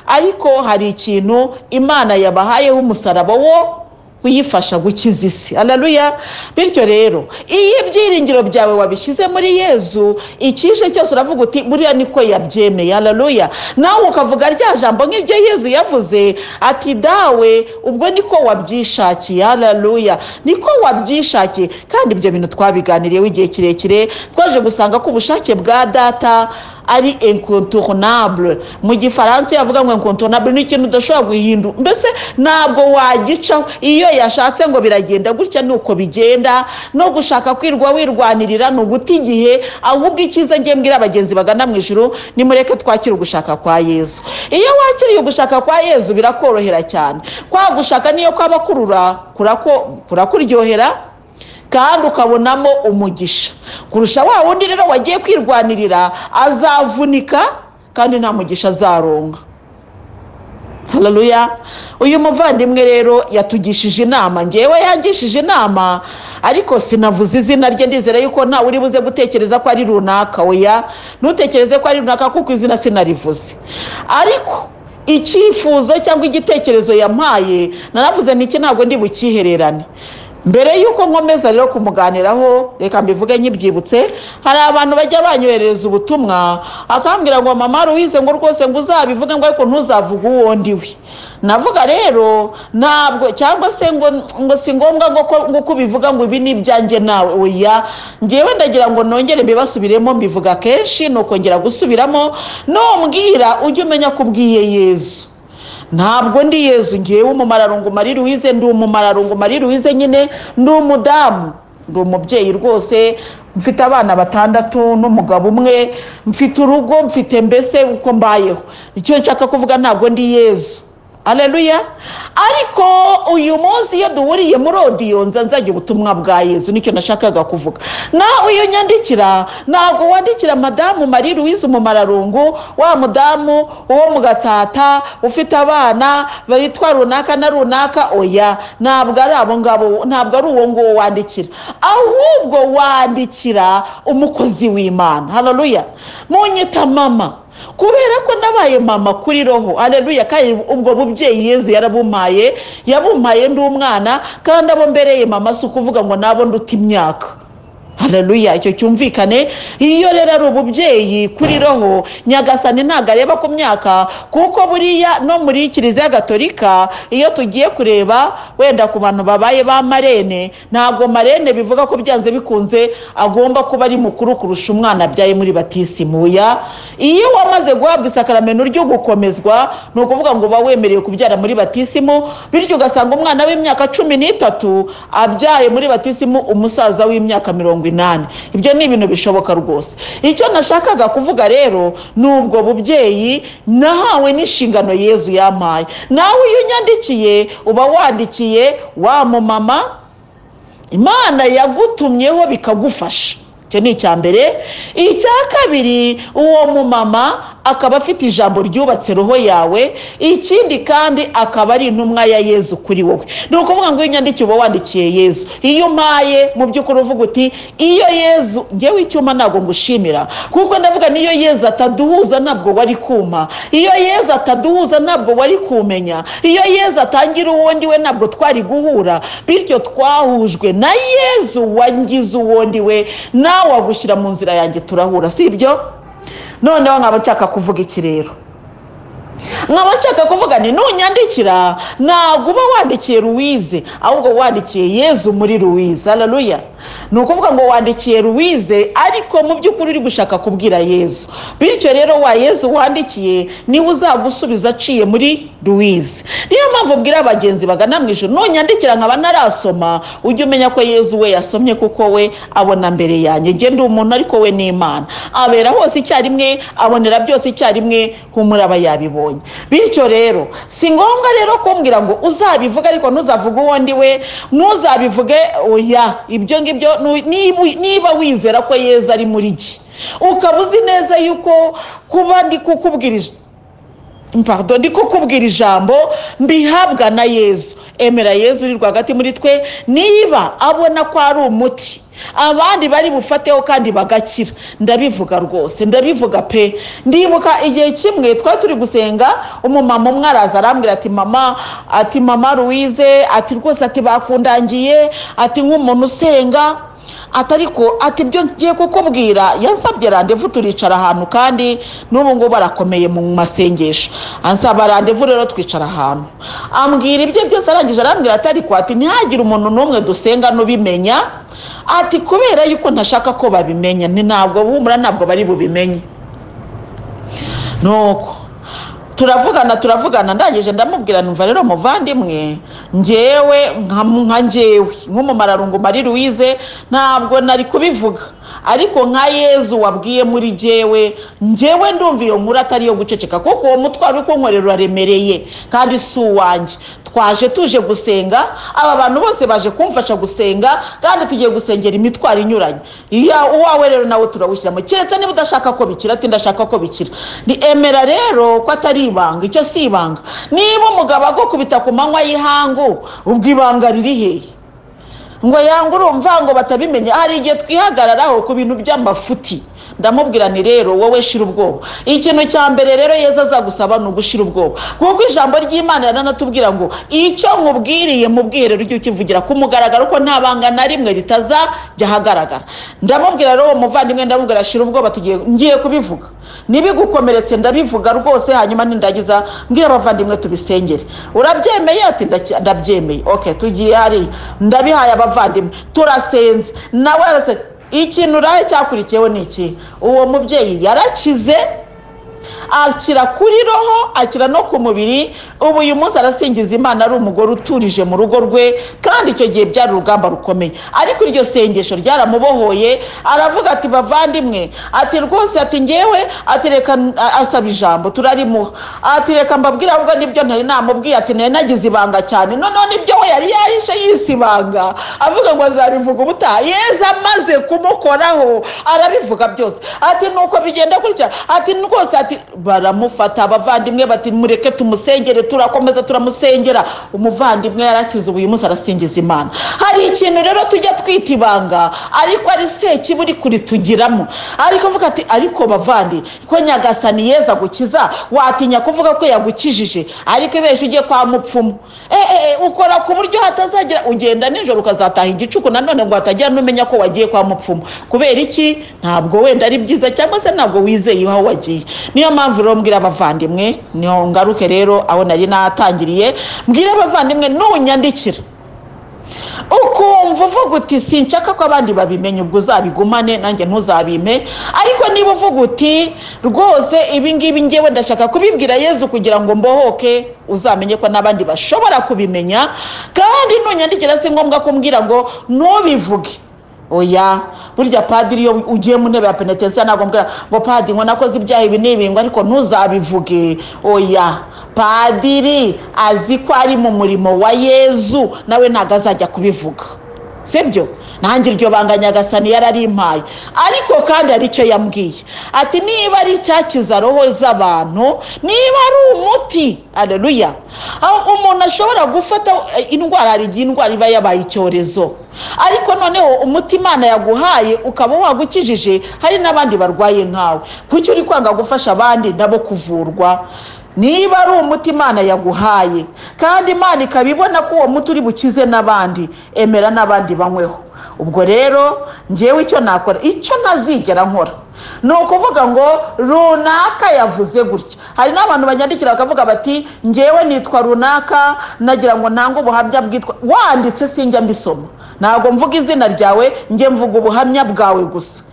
ariko hari ikintu Imana yabahayeho umusaraba wo kuyifasha gukiza isi. Haleluya. Bityo rero iyo ibyiringiro byawe wabishyize muri Yezu, ikije cyose uravuga uti buriya niko yabyemeye. Haleluya. Nawe ukavuga rya jambo nk'ibyo Yezu yavuze ati dawe ubwo niko wabyishakiye. Haleluya. Niko wabyishakiye. Kandi ibyo bintu twabiganiriyeho igihe kirekire, twaje gusanga ko ubushake bwa data ari incontournable. Mu gifaransa yavuga ngo incontournable ni ikintu udashobora guhindura, mbese ntabwo wagicaho. Iyo yashatse ngo biragenda gutya nuko bigenda. No gushaka kwirwa wirwanirira ni uguta igihe. Ahubwo icyiza ngiye mbwira abagenzi bagana mu ijuru, nimureke twakira ugushaka kwa Yezu. Iyo wakiriye ugushaka kwa Yezu birakorohera cyane. Kwa gushaka niyo kwaba kurura kurakuryohera, kandi ukabonamo umugisha kurusha wa wundi rero wagiye kwirwanirira azavunika kandi nta mugisha azaronga. Haleluya. Uyu muvandimwe rero yatugishije inama, ngewe yangishije inama ariko sinavuze izina rye, ndizera yuko nta uri buze gutekereza ko ari runaka. Oya, ntutekereze ko ari runaka kuko izina sinarivuze, ariko icyifuzo cyangwa igitekerezo yampaye naravuze niki ntabwo ndi bukihererane. Mbere yuko nkomeza rero kumuganiraho, reka mbivuge nyibyibutse, hari abantu bajya banyohereza ubutumwa akambwira ngo mama Louise ngo rwose ngo uzabivuge ngo ariko ntuzavuge uwo ndiwe. Navuga rero ntabwo, cyangwa se ngo si ngombwa ngo kubivuga ngo ibi ni ibyanjye nawe. Oya, ngewe ndagira ngo nongere mbibasubiremo, mbivuga kenshi nokongera gusubiramo, nombwira ujye umenya ko ubwiye Yezu. Ntabwo ndi Yezu, ngewe Umumararungu Marie Louise, ndi Umumararungu Marie Louise nyine, ndi umudamu, ndi umubyeyi rwose, mfite abana 6 n'umugabo umwe, mfite urugo, mfite mbese uko mbayeho. Icyo nshaka kuvuga ntabwo ndi Yezu. Haleluya. Ariko uyu munsi iyo duhuriye muri audio nzajya ubutumwa bwa Yezu, nicyo nashakaga kuvuga. Na uyu nyandikira ntabwo wandikira madamu Marie Louise Umumararungu, wa mudamu uwo mu Gatsata ufite abana bayitwa runaka na runaka. Oya, ntabwo ari abo ngabo, ntabwo ari uwo ngo wandikira, ahubwo wandikira umukozi w'Imana. Haleluya. Munyita mama kubera ko nabaye mama kuri roho. Haleluya. Kandi ubwo bubyeyi Yezu yarabumaye, yabumaye ndi umwana, kandi abo mbereye mama si ukuvuga ngo nabo nduta imyaka. Haleluya. Icyo cyumvikane. Iyo rero ari ububyeyi kuri roho, Nyagasani ntago areba ku myaka, kuko buriya no muri Kiliziya Gatolika iyo tugiye kureba wenda ku bantu babaye ba marene, ntago marene bivuga ko byanze bikunze agomba kuba ari mukuru kurusha umwana abyaye muri batisimu. Iyo wamaze guhabwa isakaramento ryo gukomezwa, no kuvuga ngo bawemereye kubyara muri batisimu, bityo ugasanga umwana w'imyaka 13 abyaye muri batisimu umusaza w'imyaka 80. Ibyo ni ibintu bishoboka rwose. Icyo nashakaga kuvuga rero nubwo bubyeyi nahawe n'inshingano Yezu yampaye. Nawe iyo unyandikiye uba wandikiye wa mama Imana yagutumyeho bikagufasha. Icyo ni icyambere. Icya kabiri, uwo mumama akaba afite ijambo ryubatse roho yawe, ikindi kandi akaba ari intumwa ya Yezu kuri wowe. Ni ukuvuga ngo inyandikiye uba wandikiye Yezu. Iyo umpaye mu by'ukuri uvuga uti iyo Yezu, ngewe icyuma ntabwo ngushimira, kuko ndavuga niyo Yezu ataduhuza ntabwo wari kuma, iyo Yezu ataduhuza ntabwo wari kumenya, iyo Yezu atangira uwundi we ntabwo twari guhura. Bityo twahujwe na Yezu wangize uwundi we, nawe wagushyira mu nzira yanjye turahura. Si ibyo? Noneho nkaba nshaka kuvuga iki rero? Nkaba nshaka kuvuga ni nunyandikira ntabwo uba wandikiye Louise, ahubwo wandikiye Yezu muri Louise. Haleluya. Ni ukuvuga ngo wandikiye Louise ariko mu by'ukuri uri gushaka kubwira Yezu. Bityo rero wa Yezu wandikiye niwe uzagusubiza aciye muri Louise. Niyo mpamvu bwira abagenzi bagana mu ijuru, nunyandikira nkaba narasoma, ujye umenya ko Yezu we yasomye, kuko we abona mbere yanjye. Nge ndi umuntu ariko we ni Imana, abera hose icyarimwe, abonera byose icyarimwe, humura aba yabibonye. Bityo rero si ngombwa rero kumbwira ngo uzabivuga ariko ntuzavuge uwo ndi we, ntuzabivuge. Oya, ibyo ngibyo niba wizera ko Yezu ari muri gi, ukaba uzi neza yuko kuba ndi kukubwira ijambo mbihabwa na Yezu, emera Yezu uri rwagati muri twe. Niba abona ko ari umuti abandi bari bufateho kandi bagakira, ndabivuga rwose, ndabivuga pe. Ndibuka igihe kimwe twari turi gusenga, umumama umwe araza arambwira ati mama Louise, ati rwose ati bakundangiye, ati nk'umuntu usenga, atariko ati byo ngiye kukubwira. Yansabye randevu turicara ahantu, kandi n'ubu ngo barakomeye mu masengesho. Ansaba randevu rero twicara ahantu, ambwira ibyo byose, arangije arambwira atariko ati ntihagire umuntu n'umwe dusenga nubimenya, ati kubera yuko ntashaka ko babimenya. Ni ntabwo humura, ntabwo bari bubimenye. Nuko turavugana ndangije ndamubwira, numva rero muvandimwe, ngewe nk'Umumararungu Marie Louise ntabwo nari kubivuga, ariko nka Yezu wabwiye muri jewe njyewe ndumva iyo nkuru atari yo guceceka kuko uwo mutwaro uko nkorera uraremereye kandi si uwanjye. Twaje tuje gusenga, aba bantu bose baje kumfasha gusenga kandi tugiye gusengera imitwaro inyuranye. Uwawe rero nawe turawushyiramo, keretse niba udashaka ko bikira. Ati ndashaka ko bikira. Ni emera rero ko atari ibanga, icyo si ibanga. Niba umugabo agukubita ku manywa y'ihangu, ubwo ibanga riri hehe? Ngo yanga urumva ngo batabimenya. Hari igihe twihagararaho ku bintu by'amafuti. Ndamubwira ni rero wowe shira ubwoba. Ikintu cya mbere rero Yezu azagusaba ni ugushira ubwoba, kuko ijambo ry'Imana yaranatubwira ngo icyo nkubwiriye mu bwiherero ujye ukivugira ku mugaragaro ko nta banga na rimwe ritazajya ahagaragara. Ndamubwira rero uwo muvandimwe, ndamubwira shira ubwoba, ngiye kubivuga. Nibigukomeretse ndabivuga rwose, hanyuma nindagiza mbwira abavandimwe tubisengere. Urabyemeye? Ati ndabyemeye. Okay, tugiye hari ndabihaye abavandimwe, turasenze. Nawe arase ikintu rahe cyakurikiyeho ni iki? Uwo mubyeyi yarakize, akira kuri roho, akira no ku mubiri. Ubu uyu munsi arasingiza Imana, ari umugore uturije mu rugo rwe, kandi icyo gihe byari urugamba rukomeye. Ariko iryo sengesho ryaramubohoye. Aravuga ati bavandimwe, ati rwose, ati ngewe, ati reka asaba ijambo turarimuha. Ati reka mbabwira ahubwo nibyo ntari namubwiye, ati nari nagize ibanga cyane. Noneho nibyo we yari yahishe yisibanga, avuga ngo azabivuga ubutaha. Yezu amaze kumukoraho arabivuga byose. Ati nuko bigenda gutya. Ati rwose, ati baramufata abavandimwe bati mureke tumusengere. Turakomeza turamusengera. Umuvandimwe yarakize, ubu uyu munsi arasingiza Imana. Hari ikintu rero tujya twita ibanga, ariko ari sekiburi kuri tugiramo. Ariko vuga ati ariko bavandi ko Nyagasani Yezu agukiza, watinya kuvuga ko yagukijije. Ariko benshi ugiye kwa mupfumu, ukora ku buryo hatazagira, ugenda nijoro ukazataha igicuku nanone ngo hatagira numenya ko wagiye kwa mupfumu. Kubera iki? Ntabwo wenda ari byiza, cyangwa se ntabwo wizeye aho wagiye. Niyo mpamvu rero mbwira abavandimwe, niho ngaruke rero aho nari natangiriye. Mbwira abavandimwe nunyandikira ukumva uvuga uti sinshaka ko abandi babimenya, ubwo uzabigumane nanjye ntuzabime. Ariko niba uvuga uti rwose ibi ngibi ngewe ndashaka kubibwira Yezu kugira ngo mbohoke, uzamenye ko n'abandi bashobora kubimenya. Kandi nunyandikira si ngombwa kumbwira ngo ntubivuge. Oya, burya padiri iyo ugiye mu ntebe ya penitentiary ntabwo mbwira ngo padiri ngo nakoze ibyaha ibi n'ibingo ariko ntuzabivuge. Oya, padiri azi ko ari mu murimo wa Yezu, nawe ntabwo azajya kubivuga. Sibyo? Nanjye iryo banga Nyagasani yararimpaye. Ariko kandi hari icyo yambwiye, ati niba ari cyakiza roho z'abantu, niba ari umuti, haleluya, aho umuntu ashobora gufata indwara, hari igihe indwara iba yabaye icyorezo, ariko noneho umuti Imana yaguhaye ukaba wagukijije, hari n'abandi barwaye nkawe. Kuki uri kwanga gufasha abandi nabo kuvurwa? Niba ari umuti Imana yaguhaye kandi Imana ikabibona ko uwo muti uri bukize n'abandi, emera n'abandi banyweho. Ubwo rero njyewe icyo nakora, icyo ntazigera nkora, ni ukuvuga ngo runaka yavuze gutya. Hari n'abantu banyandikira bakavuga bati njyewe nitwa runaka, nagira ngo ntange ubuhamya bwitwa, wanditse sinjya mbisoma. Ntabwo mvuga izina ryawe, njye mvuga ubuhamya bwawe gusa.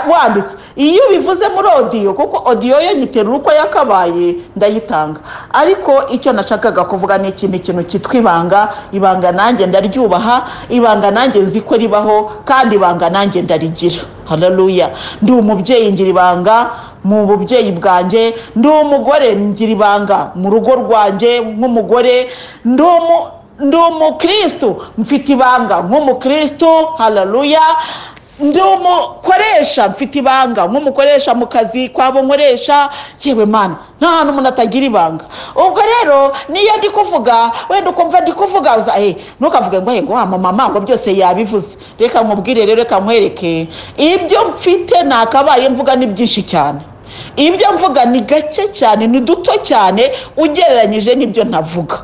Wanditse iyo bivuze muri audio, kuko audio yo nyiterura uko yakabaye ndayitanga. Ariko icyo nashakaga kuvuga ni ikintu cyitwa ibanga. Ibanga nanjye ndaryubaha, ibanga nanjye nzi ko ribaho, kandi ibanga nanjye ndarigira. Haleluya. Ndi umubyeyi ngira ibanga mu bubyeyi bwanjye, ndi umugore ngira ibanga mu rugo rwanjye nk'umugore, ndi umukristo mfite ibanga nk'umukristo. Haleluya. Ndi umukoresha mfite ibanga nk'umukoresha mu kazi kwabo nkoresha. Yewe Mana, nta hantu umuntu atagira ibanga. Ubwo rero niyo ndi kuvuga, wenda ukumva ndi kuvuga ntukavuge ngo mama ngo byose yabivuze. Reka nkubwire rero, reka nkwereke ibyo mfite nakabaye mvuga ni byinshi cyane. Ibyo mvuga ni gake cyane, ni duto cyane ugereranyije n'ibyo ntavuga.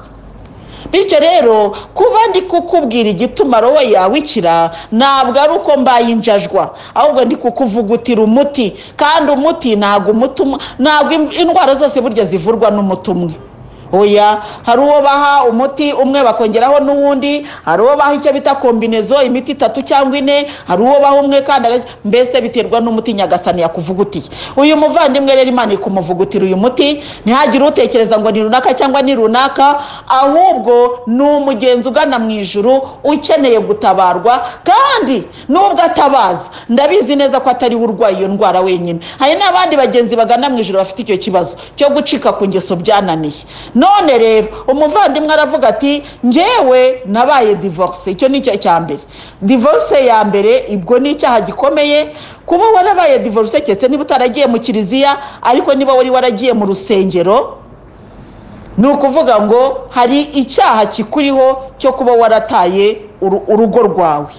Bityo rero kuba ndi kukubwira igituma roho yawe ikira, ntabwo ari uko mbaye injajwa, ahubwo ndi kukuvugutira umuti. Kandi umuti ntabwo indwara zose burya zivurwa n'umuti umwe. oya, hari uwo baha umuti umwe bakongeraho n'uwundi, hari uwo baha icyo bita kombinezo imiti 3 cyangwa 4, hari uwo baha umwe kandi mbese biterwa n'umuti Nyagasani yakuvugutiye. Uyu muvandimwe rero Imana ikumuvugutira uyu muti, ntihagire utekereza ngo ni runaka cyangwa ni runaka, ahubwo ni umugenzi ugana mu ijuru ukeneye gutabarwa, kandi nubwo atabaza ndabizi neza ko atari urwaye iyo ndwara wenyine. Hari n'abandi bagenzi bagana mu ijuru bafite icyo kibazo cyo gucika ku ngeso byananiye. None rero umuvandimwe aravuga ati ngewe nabaye divorce. Icyo nicyo cya mbere. Divorce ya mbere ibwo ni icyaha gikomeye. Kuba warabaye divorce cyetse niba utaragiye mu kiliziya, ariko niba wari waragiye mu rusengero, ni ukuvuga ngo hari icyaha kikuriho cyo kuba warataye urugo rwawe,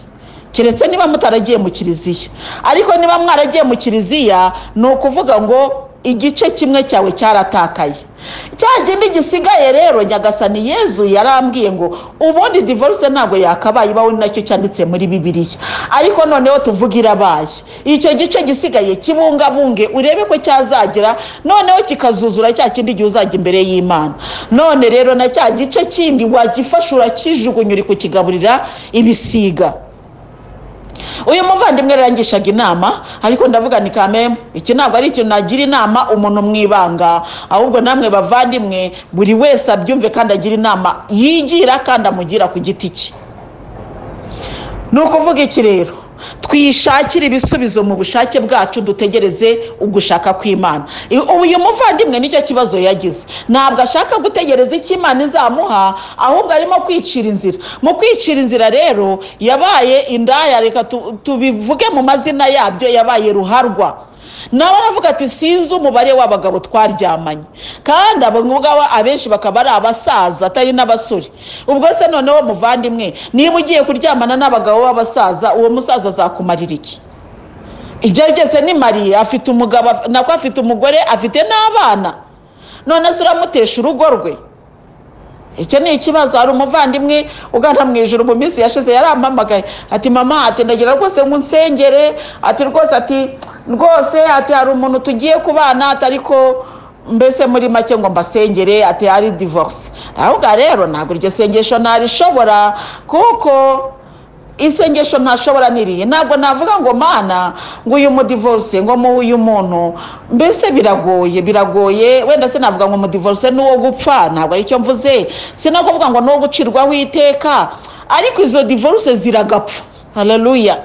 keretse niba mutaragiye mu kiliziya. Ariko niba mwaragiye mu kiliziya, ni ukuvuga ngo igice kimwe cyawe cyaratakaye. Cya gindi gisigaye rero Nyagasani Yezu yarambwiye ngo ubundi divorce ntabwo yakabaye ibaho, nacyo cyanditse muri Bibiliya, ariko noneho tuvugira abaye icyo gice gisigaye kibungabunge, urebe ko cyazagira noneho kikazuzura cya kindi gihe uzajya imbere y'Imana. None rero na cya gice kindi wagifasha urakijugunya, uri kukigaburira ibisiga. Uyu muvandimwe rangishaga inama, ariko ndavuga ni kameme iki ntabwo ari ikintu nagira inama umuntu mwibanga, ahubwo namwe bavandimwe buri wese abyumve kandi agira inama yigira kandi amugira ku giti cye. Ni ukuvuga iki rero? Twishakira ibisubizo mu bushake bwacu, dutegereze ugushaka kw'Imana. Uyu muvandimwe nicyo kibazo yagize, ntabwo ashaka gutegereza icyo Imana izamuha, ahubwo arimo kwicira inzira. Mu kwicira inzira rero yabaye indaya, reka tubivuge mu mazina yabyo, yabaye ruharwa. Nawe aravuga ati sinzi umubare w'abagabo twaryamanye, kandi abo ngabo abenshi bakaba ari abasaza atari n'abasore. Ubwo se noneho muvandimwe, niba ugiye kuryamana n'abagabo b'abasaza, uwo musaza azakumarira iki? Ibyo byose ni Mariya, afite umugabo nako afite umugore, afite n'abana, none se uramutesha urugo rwe? Icyo ni ikibazo. Hari umuvandimwe ugana mu ijuru mu minsi yashize yarampamagaye ati mama, ati ndagira rwose ngo unsengere, ati rwose, ati rwose, ati hari umuntu tugiye kubana, ati ariko mbese muri make ngo mbasengere, ati ari divorce. Ahubwo rero ntabwo iryo sengesho narishobora, kuko isengesho ntashobora niriye. Ntabwo navuga ngo Mana ngo uyu mu divorce ngo mu uyu muntu, mbese biragoye. Wenda se navuga ngo mu divorce n'uwo gupfa, ntabwo ari cyo mvuze. Sinakuvuga ngo n'uwo gucirwaho iteka, ariko izo divorce ziragapfa. Haleluya.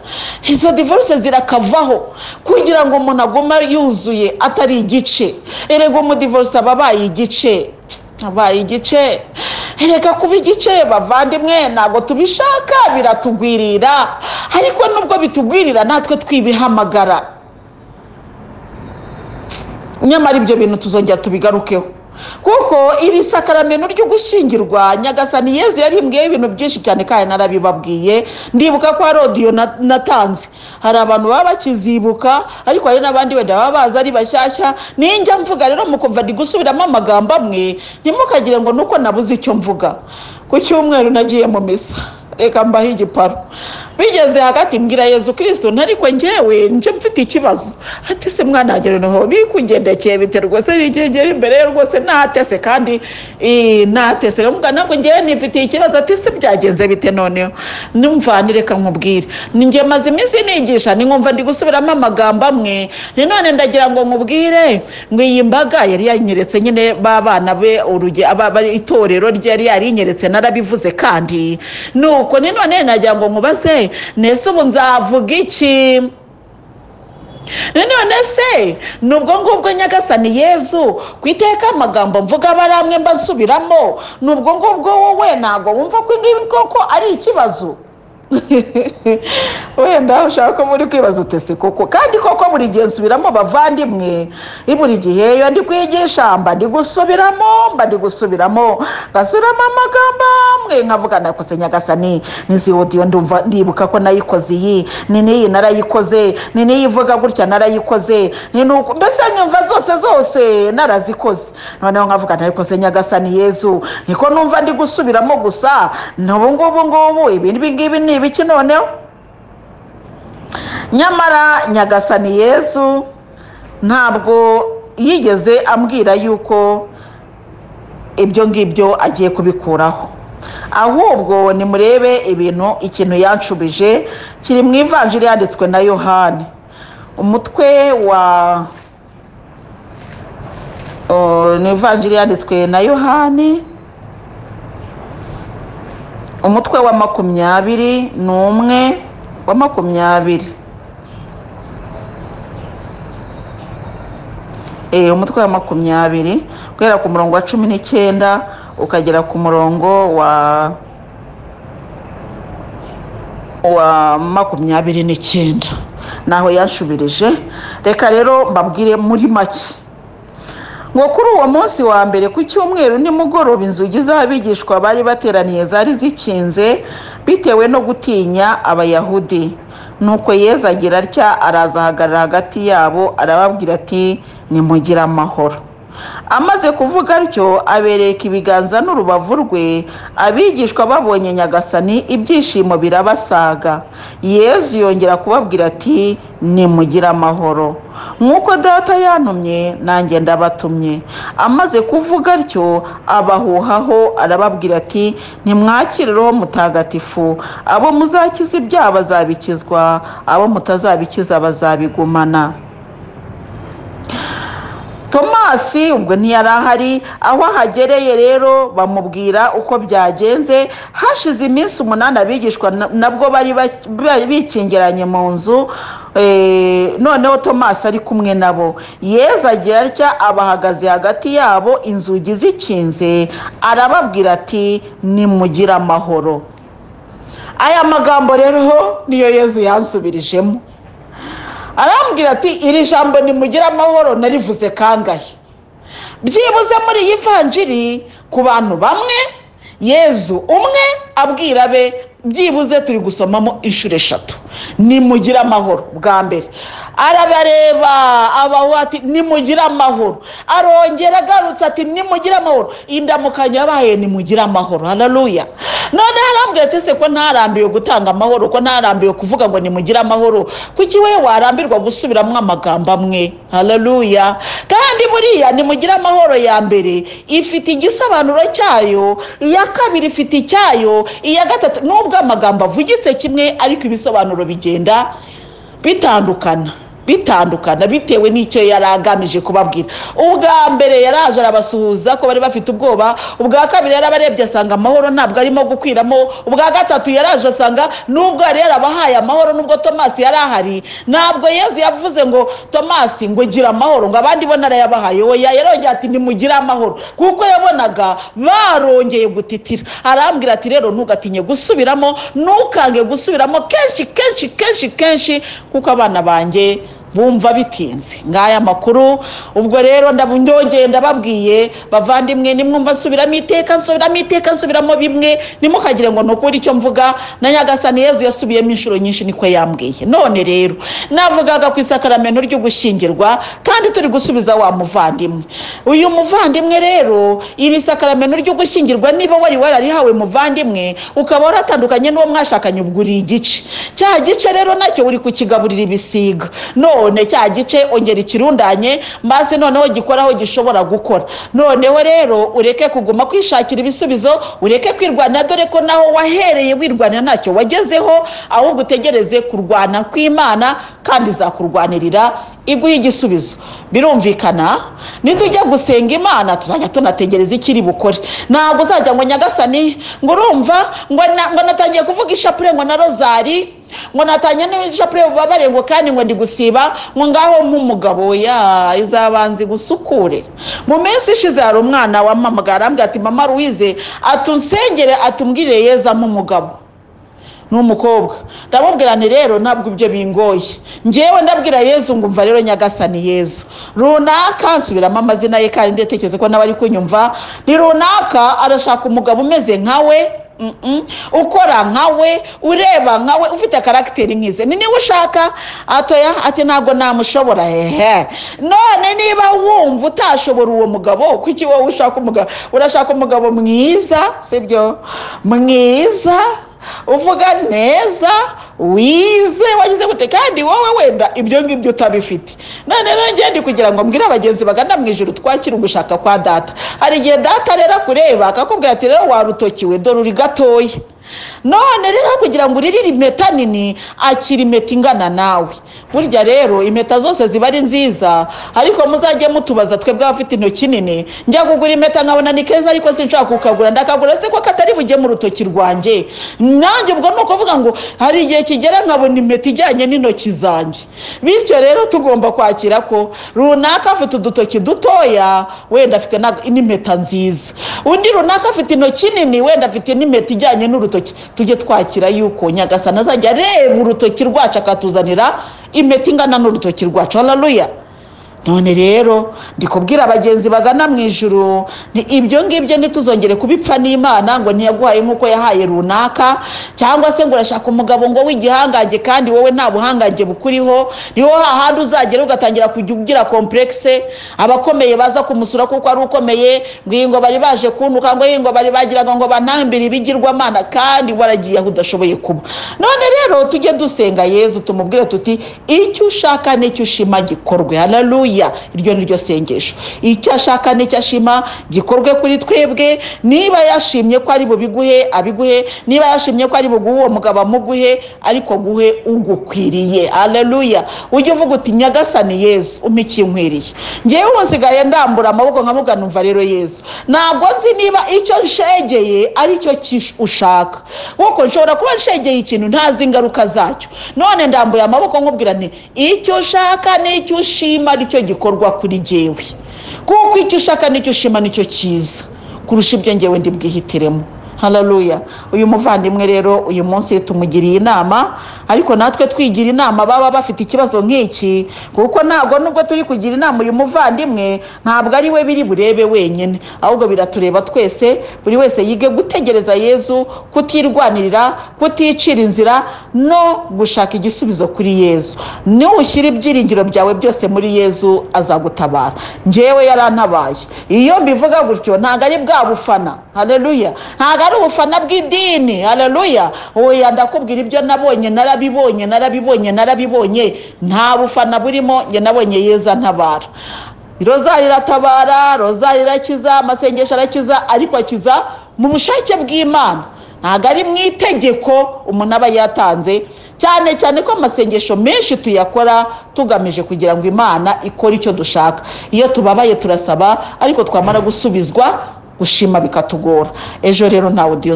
Izo divorce zirakavaho kugira ngo umuntu aguma yuzuye atari igice. Erego mu divorce ababaye igice, abaye igice. Reka kuba igice bavandimwe, ntabwo tubishaka, biratugwirira, ariko nubwo bitugwirira natwe twibihamagara. Nyamara ibyo bintu tuzongera tubigarukeho, kuko iri sakaramento ryo gushyingirwa Nyagasani Yezu yarimbwiye ibintu byinshi cyane, kandi narabibabwiye. Ndibuka ko hari audio natanze, hari abantu baba bakizibuka, ariko hari n'abandi wenda baba baza ari bashyashya. Ninjya mvuga rero mukumva ndi gusubiramo amagambo amwe, ntimukagire ngo nuko nabuze icyo mvuga. Ku cyumweru nagiye mu misa, reka mbahe igiparo. Bigeze hagati mbwira Yezu Kristo, ntariko ngewe nje mfite ikibazo. Ati se mwana agere no bikugendekeye bite rwose, bigengera imbere rwose natese, kandi natese mbwa nabwo ngewe nifite ikibazo. Ati se byagenze bite noneho? Numva reka nkubwire, ninjye maze iminsi nigisha, ninkumva ndi gusubiramo amagambo amwe, none ndagira ngo nkubwire ngo iyi mbaga yari yanyeretse nyine babana be uruge abari itorero rye yari yarinyeretse, narabivuze. Kandi nuko none nagira ngo nkubaze, nese ubu nzavuga iki? None se nubwo ngubwo Nyagasani Yezu kwiteka amagambo mvuga baramwe mbasubiramo, nubwo ngubwo wowe ntabwo wumva ko ngibi koko ari ikibazo? Wenda ushaka muri kwibaza utese koko, kandi koko buri gihe nsubiramo bavandimwe. Buri gihe iyo ndi kwigisha mba ndi gusubiramo gasubiramo amagambo amwe, nkavuga nakose Nyagasani nizi audio ndumva ndibuka ko nayikoze, iyi nini narayikoze, nini yivuga gutya narayikoze, nuko mbese nyumva zose narazikoze. Noneho nkavuga nayikoze Nyagasani Yezu, niko numva ndi gusubiramo gusa. N'ubu ngubu ibindi ngibi ni ibiki noneho? Nyamara Nyagasani Yezu ntabwo yigeze ambwira yuko ibyo ngibyo agiye kubikuraho. Ahubwo nimurebe ikintu yanshubije kiri mu ivanjiri yanditswe na Yohani, umutwe wa ni ivanjiri yanditswe na Yohani, umutwe wa 21 wa 20. Umutwe wa 20 guhera ku murongo wa 19 ukagera ku murongo wa 29 naho yanshubirije. Reka rero mbabwire muri make ngo kuri uwo munsi wa mbere ku cyumweru nimugoroba inzugi z'abigishwa bari bateraniye zari zikinze bitewe no gutinya Abayahudi. Nuko Yezu agira atya, araza ahagarara hagati yabo arababwira ati nimugire amahoro. Amaze kuvuga atyo abereka ibiganza n'urubavu rwe. Abigishwa babonye Nyagasani ibyishimo birabasaga. Yezu yongera kubabwira ati nimugire amahoro. Nk'uko Data yantumye nanjye ndabatumye. Amaze kuvuga atyo abahuhaho arababwira ati nimwakire Roho Mutagatifu. Abo muzakiza ibyaha bazabikizwa, abo mutazabikiza bazabigumana. Tomasi ubwo ntiyari ahari. Aho ahagereye rero bamubwira uko byagenze. Hashize iminsi 8 abigishwa nabwo bari bikingiranye mu nzu, noneho Tomasi ari kumwe nabo. Yezu agira atya, abahagaze hagati yabo inzugi zikinze, arababwira ati nimugire amahoro. Aya magambo rero niyo Yezu yansubirijemo. Arambwira ati iri jambo nimugire amahoro narivuze kangahe? Byibuze muri iyi vanjiri ku bantu bamwe Yezu umwe abwira be byibuze turi gusomamo inshuro 3 nimugire amahoro. Bwa mbere arabareba abaho ati nimugire amahoro, arongera agarutse ati nimugire amahoro, indamukanya yabaye nimugire amahoro. Haleluya. None arambwira ati se ko ntarambiwe gutanga amahoro, ko ntarambiwe kuvuga ngo nimugire amahoro, kuki we warambirwa gusubiramo amagambo amwe? Haleluya. Kandi buriya nimugire amahoro ya mbere ifite igisobanuro cyayo, iya kabiri ifite icyayo, iya gatatu nubwo amagambo avugitse kimwe ariko ibisobanuro bigenda bitandukana bitewe n'icyo yaragamije kubabwira. Ubwa mbere yaraje arabasuhuza ko bari bafite ubwoba, ubwa kabiri yarabarebye asanga amahoro ntabwo arimo gukwiramo, ubwa gatatu yaraje asanga nubwo yari yarabahaye amahoro nubwo Tomasi yari ahari, ntabwo Yezu yavuze ngo Tomasi ngo gira amahoro ngo abandi bo narayabahaye. Oya, yarongeye ati nimugire amahoro kuko yabonaga barongeye gutitira. Arambwira ati rero ntugatinye gusubiramo, ntukange gusubiramo kenshi kuko abana banjye bumva bitinze. Ngaya makuru. Ubwo rero ndabundongeye ndababwiye bavandimwe, nimwumva nsubiramo iteka nsubiramo bimwe, nimukagire ngo nukuri icyo mvuga. Na Nyagasani Yezu yasubiyemo inshuro nyinshi niko yambwiye. None rero navugaga ku isakaramento ryo gushyingirwa kandi turi gusubiza wa muvandimwe. Uyu muvandimwe rero iri sakaramento ryo gushyingirwa niba wari wararihawe muvandimwe ukaba waratandukanye n'uwo mwashakanye ubwuri igice. Cya gice rero nacyo uri kukigaburira ibisiga. None cya gice ongera ikirundanye maze noneho gikoraho gishobora gukora. Noneho rero ureke kuguma kwishakira ibisubizo, ureke kwirwana, dore ko naho wahereye wirwana ntacyo wagezeho, ahubwo utegereze kurwana kw'Imana kandi zakurwanirira iguha igisubizo. Birumvikana nitujya gusenga Imana tuzajya tunategereza ikiri bukore. Ntabwo uzajya ngo Nyagasani ngo urumva ngo natangiye kuvuga ishapure ngo na rozari ngo natanye n'ishapure bubabare ngo kandi ngo ndi gusiba ngo ngaho nk'umugabo ya izabanzi gusukure. Mu minsi ishize hari umwana wamamagara ambwira ati mama Louise atunsengere atumbwire Yezu nk'umugabo n'umukobwa. Ndamubwira nti rero ntabwo ibyo bingoye, ngewe ndabwira Yezu ngumva rero Nyagasani Yezu runaka nsubiramo amazina ye kandi ndetekereza ko n'abari kunyumva ni runaka arashaka umugabo umeze nkawe, ukora nkawe, ureba nkawe, ufite karakteri nkize. Ni niwe ushaka? Atoya ati ntabwo namushobora. None niba wumva utashobora uwo mugabo, kuki wowe ushaka umugabo? Urashaka umugabo mwiza, sibyo? Mwiza uvuga neza, wize, wagize gute, kandi wowe wenda ibyo ngibyo utabifite. None ngende kugira ngo mbwire abagenzi bagana mu ijuru twakira ugushaka kwa data. Hari igihe data rero akureba akakubwira ati rero warutokiwe, dore uri gatoya. None rero kugira ngo uririre impeta nini, akira impeta ingana nawe. Burya rero impeta zose ziba ari nziza, ariko muzajye mutubaza twebwe abafite intoki nini, njya kugura impeta nkabona ni keza ariko sinshaka kukagura, ndakagura se ko katari bujye mu rutoki rwanjye. Nanjye ubwo nuko vuga ngo hari igihe kigera nkabona impeta ijyanye n'intoki zanjye. Bityo rero tugomba kwakira ko runaka afite udutoki dutoya, wenda afite n'impeta nziza. Undi runaka afite intoki nini, wenda afite n'impeta ijyanye n'urutoki. Tujye twakira yuko Nyagasani azajya areba urutoki rwacu akatuzanira impeta ingana n'urutoki rwacu. Haleluya. None rero ndikubwira abagenzi bagana mu ijuru, ni ibyo ngibyo ntituzongere kubipfa n'Imana ngo ntiyaguhaye nk'uko yahaye runaka, cyangwa se ngo urashaka umugabo ngo w'igihangange kandi wowe nta buhangange bukuriho. Niho hahandi uzagera ugatangira kujya ugira complexe, abakomeye baza kumusura kuko ari ukomeye, ngo bari baje kuntuka, ngo bari bagiraga ngo banambire ibigirwamana, kandi waragiye aho udashoboye kuba. None rero tujye dusenga Yezu, tumubwire tuti icyo ushaka n'icyo ushima gikorwe. Haleluya. Iryo ni ryo sengesho. Icyo ashaka n'icyo ashima gikorwe kuri twebwe. Niba yashimye ko ari bubiguhe abiguhe, niba yashimye ko ari buguhe uwo mugabo amuguhe, ariko guhe ugukwiriye. Haleluya. Ujye uvuga uti Nyagasani Yezu umpe ikinkwiriye. Ngewe usigaye ndambura amaboko nkavuga numva rero Yezu, ntabwo nzi niba icyo nshegeye ari cyo ushaka, kuko nshobora kuba nshegeye ikintu ntazi ingaruka zacyo. None ndambuye amaboko nkubwira nti icyo ushaka n'icyo ushima aricyo gikorwa kuri jewe, kuko icyo ushaka n'icyo ushima nicyo cyiza kurusha ibyo ngewe ndi bwihitiremo. Haleluya. Uyu muvandimwe rero uyu munsi tumugiriye inama, ariko natwe twigira inama baba bafite ikibazo nk'iki, kuko ntabwo nubwo turi kugira inama uyu muvandimwe ntabwo ari we biri burebe wenyine, ahubwo biratureba twese. Buri wese yige gutegereza Yezu, kutirwanirira, kuticira inzira, no gushaka igisubizo kuri Yezu. Niwushyira ibyiringiro byawe byose muri Yezu azagutabara. Ngewe yarantabaye. Iyo mbivuga gutyo ntabwo ari bwa bufana. Haleluya. Ntabwo ari ubufana bw'idini. Haleluya. Oya, ndakubwira ibyo nabonye, narabibonye, nta bufana burimo. Nge nabonye Yezu antabara. Rozari iratabara, rozari irakiza, amasengesho arakiza, ariko akiza mu bushake bw'Imana, ntabwo ari mu itegeko umuntu aba yatanze. Cyane cyane ko amasengesho menshi tuyakora tugamije kugira ngo Imana ikore icyo dushaka. Iyo tubabaye turasaba, ariko twamara gusubizwa gushima bikatugora. Ejo rero nta audio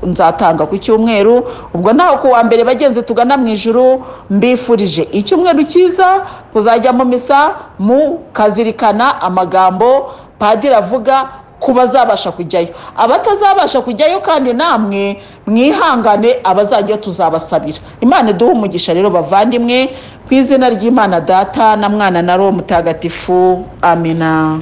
nzatanga ku cyumweru, ubwo naho ku wa mbere bagenzi tugana mu ijuru, mbifurije icyumweru cyiza, kuzajya mu misa mukazirikana amagambo padiri avuga ku bazabasha kujyayo. Abatazabasha kujyayo kandi namwe mwihangane, abazajya tuzabasabira. Imana iduhe umugisha rero bavandimwe, ku izina ry'Imana Data na Mwana na Roho Mutagatifu. Amina.